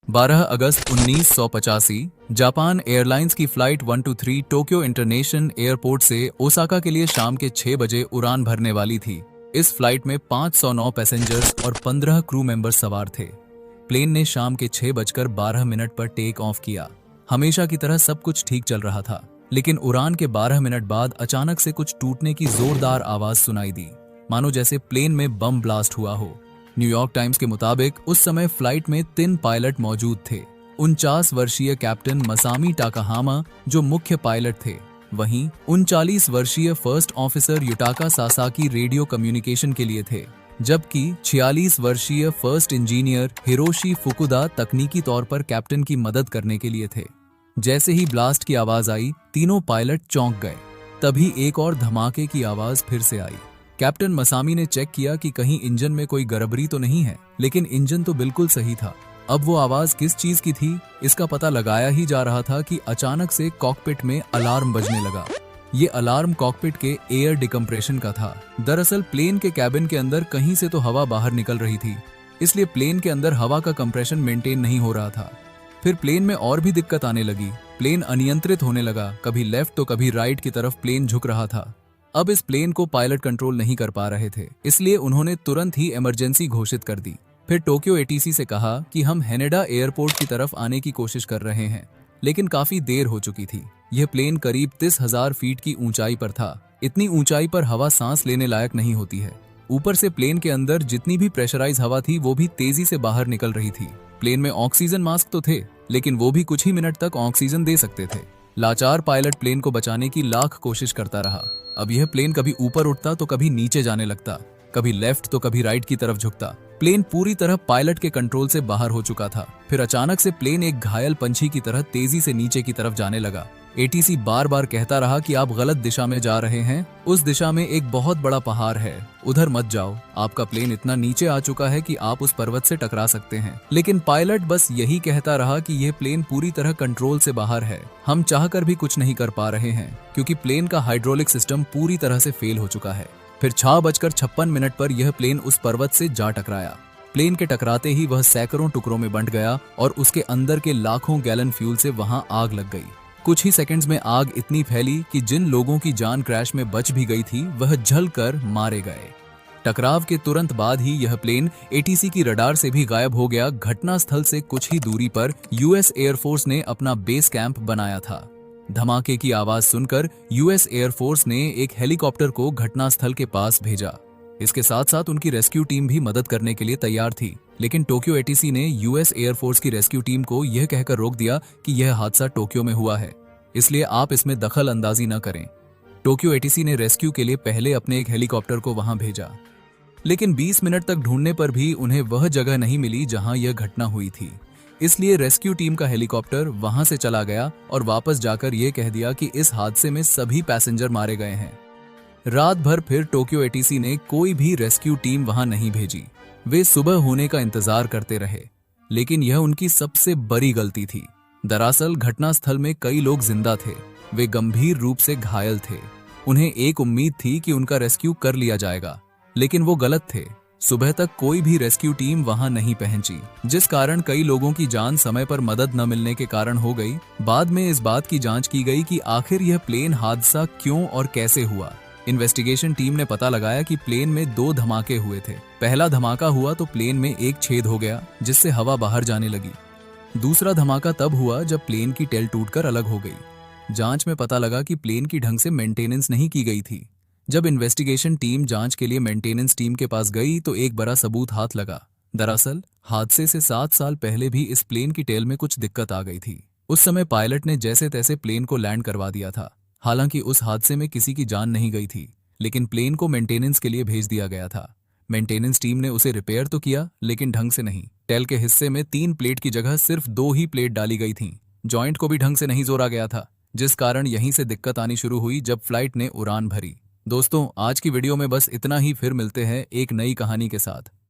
12 अगस्त 1985 Japan airlines की flight 123 Tokyo international airport से Osaka के लिए शाम के 6 बजे उड़ान भरने वाली थी। इस फ्लाइट में 509 पैसेंजर्स और 15 क्रू मेंबर्स सवार थे। प्लेन ने शाम के 6:12 पर टेक ऑफ किया। हमेशा की तरह सब कुछ ठीक चल रहा था, लेकिन उड़ान के 12 मिनट बाद अचानक से कुछ टूटने की जोरदार आवाज सुनाई दी, मानो जैसे प्लेन में बम ब्लास्ट हुआ हो। न्यूयॉर्क टाइम्स के मुताबिक उस समय फ्लाइट में 3 पायलट मौजूद थे। 49 वर्षीय कैप्टन मसामी टाकाहामा जो मुख्य पायलट थे, वहीं 39 वर्षीय first officer Yutaka Sasaki radio communication के लिए थे, जबकि 46 वर्षीय फर्स्ट इंजीनियर हिरोशी फुकुदा तकनीकी तौर पर कैप्टन की मदद करने के लिए थे। जैसे ही ब्लास्ट की आवाज आई, तीनों पायलट चौंक गए। तभी एक और धमाके की आवाज फिर से आई। कैप्टन मसामी ने चेक किया कि कहीं इंजन में कोई गड़बड़ी तो नहीं है, लेकिन इंजन तो बिल्कुल सही था। अब वो आवाज किस चीज की थी, इसका पता लगाया ही जा रहा था कि अचानक से कॉकपिट में अलार्म बजने लगा। ये अलार्म कॉकपिट के एयर डिकम्प्रेशन का था। दरअसल प्लेन के कैबिन के अंदर कहीं से तो हवा बाहर निकल रही थी, इसलिए प्लेन के अंदर हवा का कंप्रेशन मेंटेन नहीं हो रहा था। फिर प्लेन में और भी दिक्कत आने लगी। प्लेन अनियंत्रित होने लगा, कभी लेफ्ट तो कभी राइट की तरफ प्लेन झुक रहा था। अब इस प्लेन को पायलट कंट्रोल नहीं कर पा रहे थे, इसलिए उन्होंने तुरंत ही इमरजेंसी घोषित कर दी। फिर टोक्यो एटीसी से कहा कि हम हेनेडा एयरपोर्ट की तरफ आने की कोशिश कर रहे हैं, लेकिन काफी देर हो चुकी थी। यह प्लेन करीब 30,000 फीट की ऊंचाई पर था। इतनी ऊंचाई पर हवा सांस लेने लायक नहीं होती है। ऊपर से प्लेन के अंदर जितनी भी प्रेशराइज हवा थी वो भी तेजी से बाहर निकल रही थी। प्लेन में ऑक्सीजन मास्क तो थे, लेकिन वो भी कुछ ही मिनट तक ऑक्सीजन दे सकते थे। लाचार पायलट प्लेन को बचाने की लाख कोशिश करता रहा। अब यह प्लेन कभी ऊपर उठता तो कभी नीचे जाने लगता, कभी लेफ्ट तो कभी राइट की तरफ झुकता। प्लेन पूरी तरह पायलट के कंट्रोल से बाहर हो चुका था। फिर अचानक से प्लेन एक घायल पंछी की तरह तेजी से नीचे की तरफ जाने लगा। एटीसी बार बार कहता रहा कि आप गलत दिशा में जा रहे हैं, उस दिशा में एक बहुत बड़ा पहाड़ है, उधर मत जाओ, आपका प्लेन इतना नीचे आ चुका है कि आप उस पर्वत से टकरा सकते हैं। लेकिन पायलट बस यही कहता रहा कि यह प्लेन पूरी तरह कंट्रोल से बाहर है, हम चाहकर भी कुछ नहीं कर पा रहे हैं, क्योंकि प्लेन का हाइड्रोलिक सिस्टम पूरी तरह से फेल हो चुका है। फिर 6:56 पर यह प्लेन उस पर्वत से जा टकराया। प्लेन के टकराते ही वह सैकड़ों टुकड़ों में बंट गया और उसके अंदर के लाखों गैलन फ्यूल से वहां आग लग गई। कुछ ही सेकंड्स में आग इतनी फैली कि जिन लोगों की जान क्रैश में बच भी गई थी वह जलकर मारे गए। टकराव के तुरंत बाद ही यह प्लेन एटीसी की रडार से भी गायब हो गया। घटना स्थल से कुछ ही दूरी पर यूएस एयरफोर्स ने अपना बेस कैंप बनाया था। धमाके की आवाज सुनकर यूएस एयरफोर्स ने एक हेलीकॉप्टर को घटनास्थल के पास भेजा। इसके साथ साथ उनकी रेस्क्यू टीम भी मदद करने के लिए तैयार थी, लेकिन टोक्यो एटीसी ने यूएस एयरफोर्स की रेस्क्यू टीम को यह कहकर रोक दिया कि यह हादसा टोक्यो में हुआ है, इसलिए आप इसमें दखल अंदाजी न करें। टोक्यो एटीसी ने रेस्क्यू के लिए पहले अपने एक हेलीकॉप्टर को वहां भेजा, लेकिन 20 मिनट तक ढूंढने पर भी उन्हें वह जगह नहीं मिली जहां यह घटना हुई थी। इसलिए रेस्क्यू टीम का हेलीकॉप्टर वहां से चला गया और वापस जाकर यह कह दिया कि इस हादसे में सभी पैसेंजर मारे गए हैं। रात भर फिर टोक्यो एटीसी ने कोई भी रेस्क्यू टीम वहां नहीं भेजी। वे सुबह होने का इंतजार करते रहे, लेकिन यह उनकी सबसे बड़ी गलती थी। दरअसल घटनास्थल में कई लोग जिंदा थे, वे गंभीर रूप से घायल थे। उन्हें एक उम्मीद थी कि उनका रेस्क्यू कर लिया जाएगा, लेकिन वो गलत थे। सुबह तक कोई भी रेस्क्यू टीम वहां नहीं पहुंची, जिस कारण कई लोगों की जान समय पर मदद न मिलने के कारण हो गई। बाद में इस बात की जांच की गई कि आखिर यह प्लेन हादसा क्यों और कैसे हुआ। इन्वेस्टिगेशन टीम ने पता लगाया कि प्लेन में 2 धमाके हुए थे। पहला धमाका हुआ तो प्लेन में एक छेद हो गया, जिससे हवा बाहर जाने लगी। दूसरा धमाका तब हुआ जब प्लेन की टेल टूटकर अलग हो गई। जांच में पता लगा कि प्लेन की ढंग से मेंटेनेंस नहीं की गई थी। जब इन्वेस्टिगेशन टीम जांच के लिए मेंटेनेंस टीम के पास गई तो एक बड़ा सबूत हाथ लगा। दरअसल हादसे से 7 साल पहले भी इस प्लेन की टेल में कुछ दिक्कत आ गई थी। उस समय पायलट ने जैसे तैसे प्लेन को लैंड करवा दिया था। हालांकि उस हादसे में किसी की जान नहीं गई थी, लेकिन प्लेन को मेंटेनेंस के लिए भेज दिया गया था। मेंटेनेंस टीम ने उसे रिपेयर तो किया, लेकिन ढंग से नहीं। टेल के हिस्से में 3 प्लेट की जगह सिर्फ 2 ही प्लेट डाली गई थीं। जॉइंट को भी ढंग से नहीं जोड़ा गया था, जिस कारण यहीं से दिक्कत आनी शुरू हुई जब फ्लाइट ने उड़ान भरी। दोस्तों, आज की वीडियो में बस इतना ही। फिर मिलते हैं एक नई कहानी के साथ।